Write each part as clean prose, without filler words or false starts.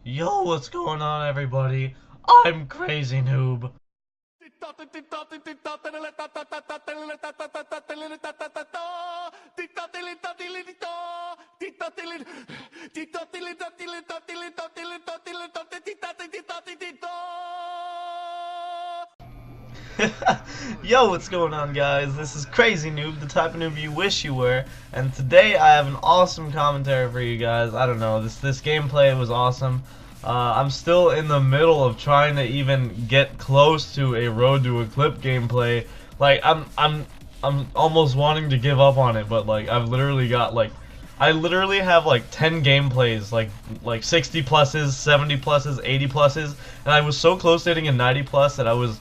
Yo, what's going on, everybody? I'm Crazy Noob. Yo, what's going on, guys? This is Crazy Noob, the type of noob you wish you were, and today I have an awesome commentary for you guys. I don't know, this gameplay was awesome. I'm still in the middle of trying to even get close to a Road to a Clip gameplay. Like I'm almost wanting to give up on it, but like I've literally got like I literally have like 10 gameplays, like 60 pluses, 70 pluses, 80 pluses, and I was so close to hitting a 90 plus that I was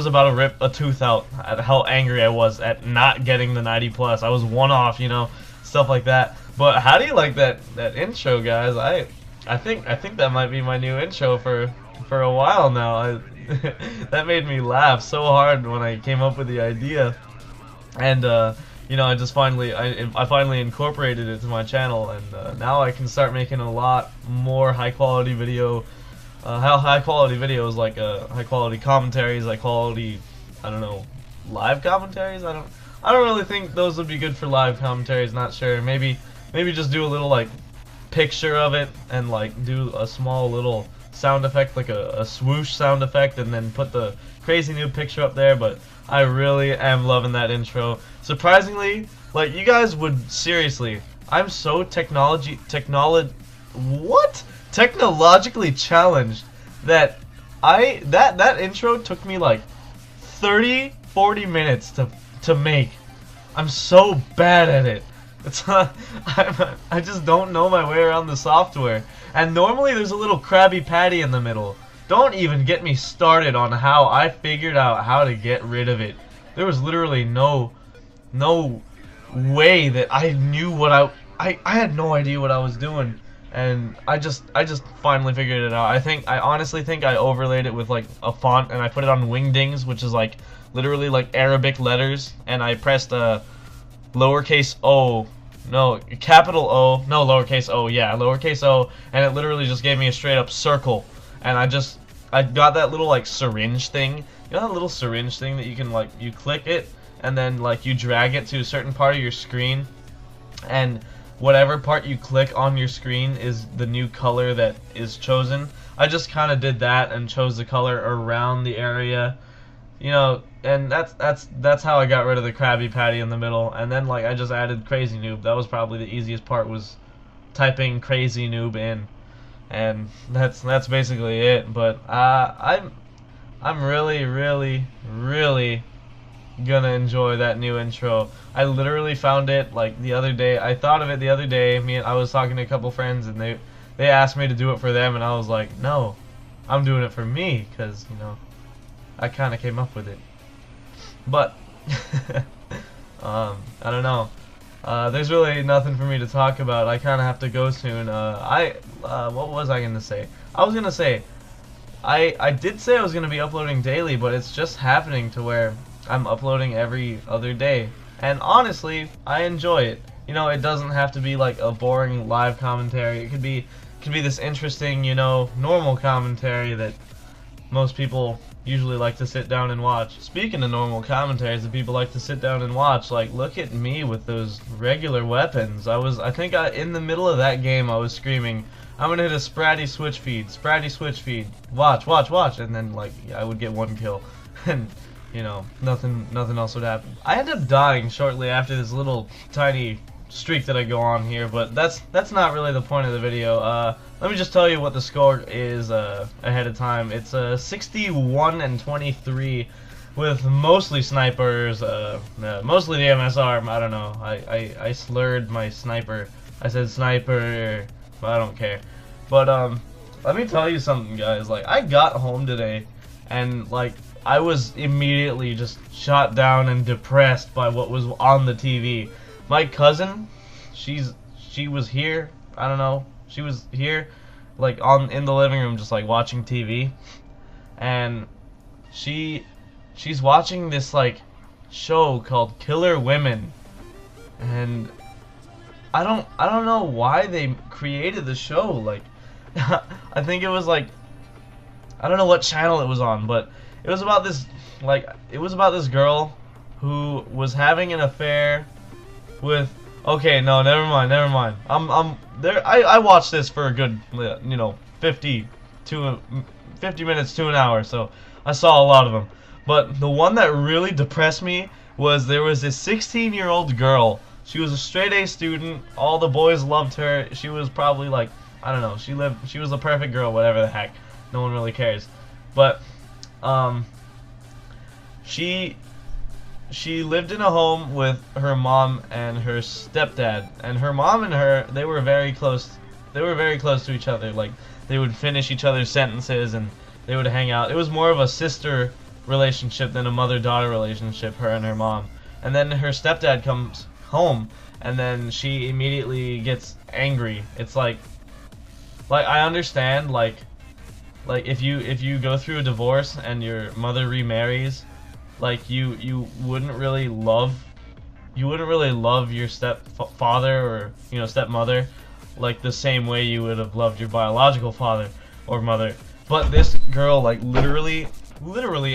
about to rip a tooth out at how angry I was at not getting the 90 plus. I was one off, you know, stuff like that. But how do you like that intro, guys? I think that might be my new intro for a while now. That made me laugh so hard when I came up with the idea, and you know, I finally incorporated it to my channel, and now I can start making a lot more high quality video. High quality videos, like high quality commentaries, high quality, I don't know, live commentaries. I don't really think those would be good for live commentaries. Not sure. Maybe just do a little like picture of it and like do a small little sound effect, like a swoosh sound effect, and then put the Crazy Noob picture up there. But I really am loving that intro. Surprisingly, like you guys would seriously, I'm so technologically challenged that that intro took me like 30-40 minutes to make. I'm so bad at it. It's not, I just don't know my way around the software. And normally there's a little Krabby Patty in the middle. Don't even get me started on how I figured out how to get rid of it. There was literally no way that I knew what I had no idea what I was doing. And I just finally figured it out. I honestly think I overlaid it with like a font, and I put it on Wingdings, which is like literally like Arabic letters, and I pressed lowercase o, no, capital O, no, lowercase o, yeah, lowercase o, and it literally just gave me a straight up circle. And I got that little like syringe thing. You know that little syringe thing that you can like, you click it and then like you drag it to a certain part of your screen, and whatever part you click on your screen is the new color that is chosen. I just kind of did that and chose the color around the area, you know, and that's how I got rid of the Krabby Patty in the middle. And then like I just added Crazy Noob. That was probably the easiest part, was typing Crazy Noob in, and that's basically it. But I'm really gonna enjoy that new intro. I literally found it like the other day. I thought of it the other day. I was talking to a couple friends, and they asked me to do it for them, and I was like, no, I'm doing it for me, because you know I kind of came up with it. But I don't know. There's really nothing for me to talk about. I kind of have to go soon. What was I gonna say? I was gonna say I did say I was gonna be uploading daily, but it's just happening to where I'm uploading every other day, and honestly, I enjoy it. You know, it doesn't have to be like a boring live commentary. It could be this interesting, you know, normal commentary that most people usually like to sit down and watch. Speaking of normal commentaries that people like to sit down and watch, like look at me with those regular weapons. I think in the middle of that game I was screaming, I'm gonna hit a Spratty switch feed, watch, and then like I would get one kill, and you know, nothing else would happen. I ended up dying shortly after this little tiny streak that I go on here, but that's not really the point of the video. Let me just tell you what the score is ahead of time. It's 61-23 with mostly snipers, mostly the MSR. I don't know. I slurred my sniper. I said sniper, but I don't care. But let me tell you something, guys. Like I got home today, and like I was immediately just shot down and depressed by what was on the TV. My cousin, she was here. I don't know. She was here, like in the living room, just like watching TV, and she's watching this like show called Killer Women, and I don't know why they created the show. Like I think it was like, I don't know what channel it was on, but it was about this, like, it was about this girl who was having an affair with, okay, no, never mind, never mind. I'm there. I watched this for a good, 50 minutes to an hour, so I saw a lot of them. But the one that really depressed me was there was this 16-year-old girl. She was a straight A student. All the boys loved her. She was probably like, I don't know. She was a perfect girl, whatever the heck. No one really cares. But she lived in a home with her mom and her stepdad. And her mom and her, they were very close. They were very close to each other. Like, they would finish each other's sentences and they would hang out. It was more of a sister relationship than a mother-daughter relationship, her and her mom. And then her stepdad comes home and then she immediately gets angry. It's like I understand, like if you go through a divorce and your mother remarries, like you wouldn't really love your stepfather or stepmother like the same way you would have loved your biological father or mother. But this girl, like, literally,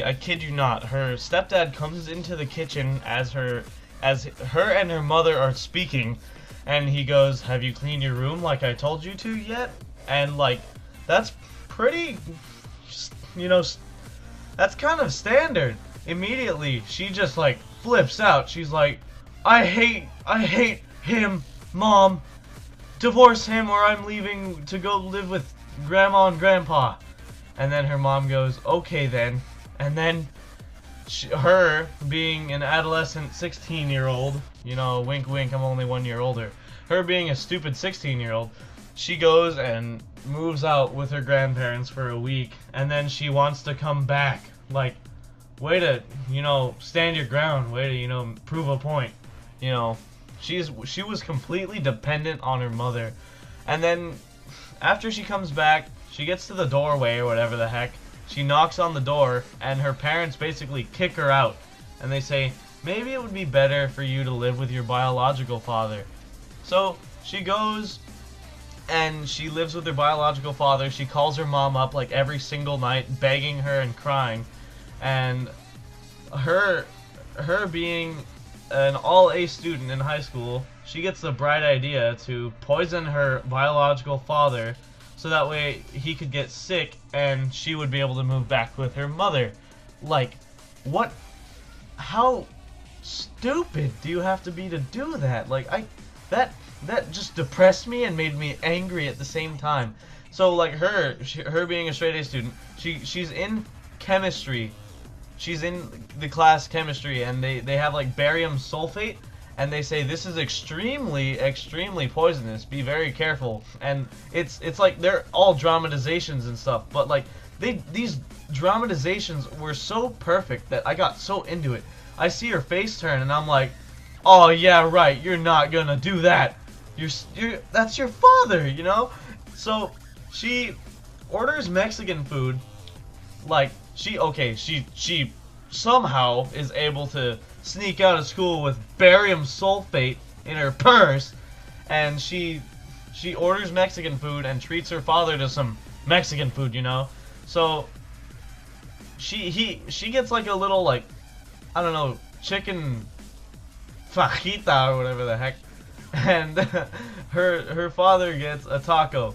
I kid you not, her stepdad comes into the kitchen as her and her mother are speaking, and he goes, "Have you cleaned your room like I told you to yet?" And like, that's pretty, that's kind of standard. Immediately, she just like flips out. She's like, I hate him, Mom. Divorce him or I'm leaving to go live with Grandma and Grandpa." And then her mom goes, "Okay then." And then her being an adolescent 16-year-old, wink wink, I'm only 1 year older. Her being a stupid 16-year-old, she goes and moves out with her grandparents for a week, and then she wants to come back. Like, way to, stand your ground, way to, prove a point. She was completely dependent on her mother. And then after she comes back, she gets to the doorway or whatever the heck. She knocks on the door and her parents basically kick her out. And they say, "Maybe it would be better for you to live with your biological father." So she goes and she lives with her biological father. She calls her mom up like every single night, begging her and crying. And her being an all-A student in high school, she gets the bright idea to poison her biological father so that way he could get sick and she would be able to move back with her mother. Like, what? How stupid do you have to be to do that? Like, that just depressed me and made me angry at the same time. So like her being a straight A student, she's in chemistry. She's in the class chemistry, and they have like barium sulfate, and they say this is extremely poisonous. Be very careful. And it's like they're all dramatizations and stuff, but like these dramatizations were so perfect that I got so into it. I see her face turn, and I'm like, "Oh yeah, right. You're not gonna do that. That's your father, So she orders Mexican food. Like, she somehow is able to sneak out of school with barium sulfate in her purse, and she orders Mexican food and treats her father to some Mexican food, So she gets like a little, like, I don't know, chicken fajita or whatever the heck, and her father gets a taco.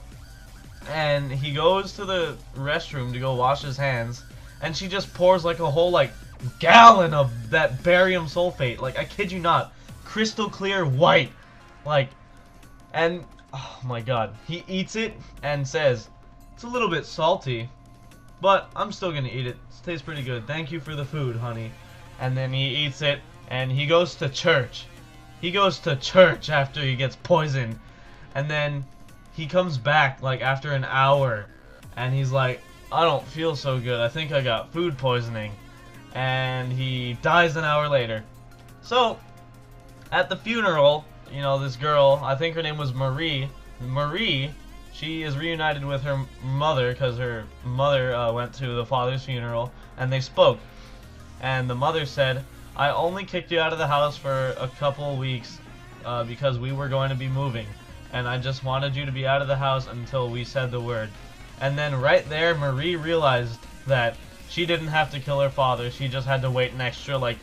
And he goes to the restroom to go wash his hands, and she just pours like a whole like gallon of that barium sulfate. Like, I kid you not, crystal clear white. Like, and oh my god, he eats it and says, "It's a little bit salty, but I'm still gonna eat it. It tastes pretty good. Thank you for the food, honey." And then he eats it and he goes to church. He goes to church after he gets poisoned, and then he comes back like after an hour and he's like, "I don't feel so good. I think I got food poisoning." And he dies an hour later. So at the funeral, this girl, I think her name was Marie, she is reunited with her mother because her mother went to the father's funeral, and they spoke. And the mother said, "I only kicked you out of the house for a couple of weeks because we were going to be moving. and I just wanted you to be out of the house until we said the word. And then right there, Marie realized that she didn't have to kill her father. She just had to wait an extra, like,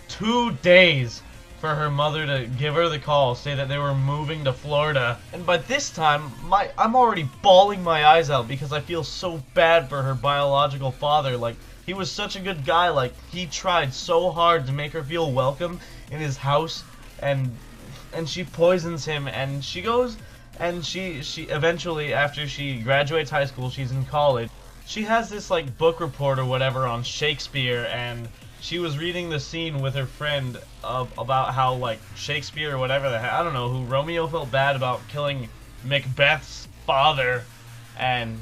2 days for her mother to give her the call, say that they were moving to Florida. And by this time, I'm already bawling my eyes out because I feel so bad for her biological father. Like, he was such a good guy. Like, he tried so hard to make her feel welcome in his house, and she poisons him, and she goes, and she eventually, after she graduates high school, she's in college. She has this, like, book report or whatever on Shakespeare, and she was reading the scene with her friend about how, like, Shakespeare or whatever the heck, I don't know, who Romeo felt bad about killing Macbeth's father, and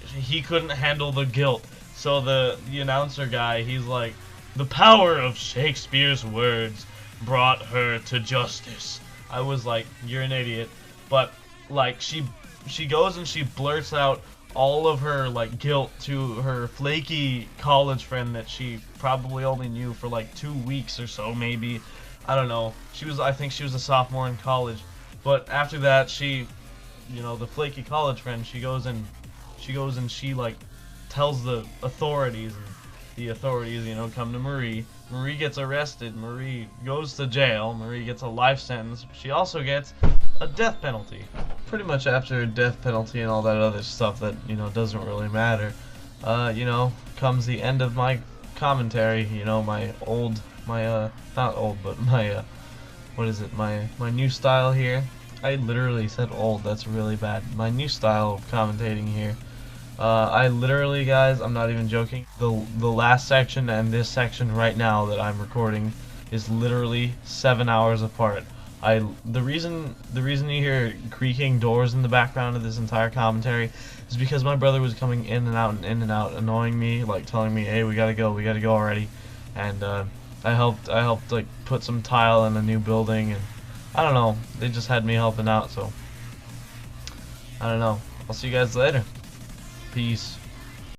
he couldn't handle the guilt. So the announcer guy, he's like, the power of Shakespeare's words brought her to justice. I was like, you're an idiot. But, like, she goes and she blurts out all of her, like, guilt to her flaky college friend that she probably only knew for like 2 weeks or so, maybe. I don't know. I think she was a sophomore in college. But after that, she, the flaky college friend, she goes and she like tells the authorities, and the authorities, come to Marie. Marie gets arrested. Marie goes to jail. Marie gets a life sentence. She also gets a death penalty. Pretty much after a death penalty and all that other stuff that, doesn't really matter, comes the end of my commentary. My not old, but my, my new style here. I literally said old, that's really bad. My new style of commentating here. I literally, guys, I'm not even joking, the last section and this section right now that I'm recording is literally 7 hours apart. The reason you hear creaking doors in the background of this entire commentary is because my brother was coming in and out, annoying me, like telling me, hey, we gotta go already. And I helped like put some tile in a new building, and I don't know, they just had me helping out, so I don't know. I'll see you guys later. Peace.